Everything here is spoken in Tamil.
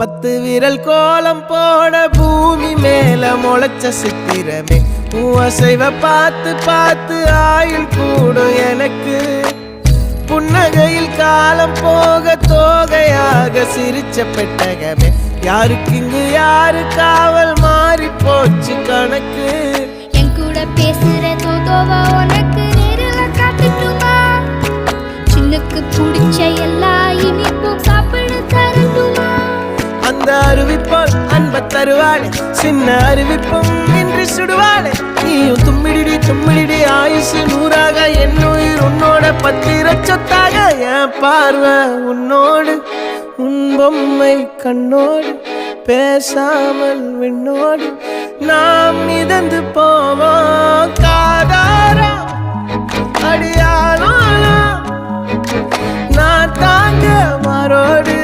10 விரல் கோலம் போட பூமி மேல முளைச்ச சித்திரமே அசைவ பார்த்து பார்த்து ஆயுள் கூடும் எனக்கு புன்னகையில் காலம் போக தோகையாக சிரிச்ச பெட்டகமே யாருக்கு இங்கு யாரு காவல் மாறி போச்சு கணக்கு என் கூட பேசுற தோதோவா உனக்கு நேரில் காட்டுட்டுமா சின்னுக்கு பிடிச்ச எல்லா இனிப்பும் சாப்பிட தரட்டுமா அந்த அறிவிப்பால் அன்ப தருவாளே சின்ன அறிவிப்பும் இன்று சுடுவாளே நீயும் தும்மிடி ஆயுசு 100ஆக என் உயிர் உன்னோட 10 சொத்தாக என் பார்வை உன்னோடு உன் பொம்மை கண்ணோடு பேசாமல் விண்ணோடு நாம் மிதந்து போவோம் காதாரா அடியாளோ நான் தாங்க மாறோடு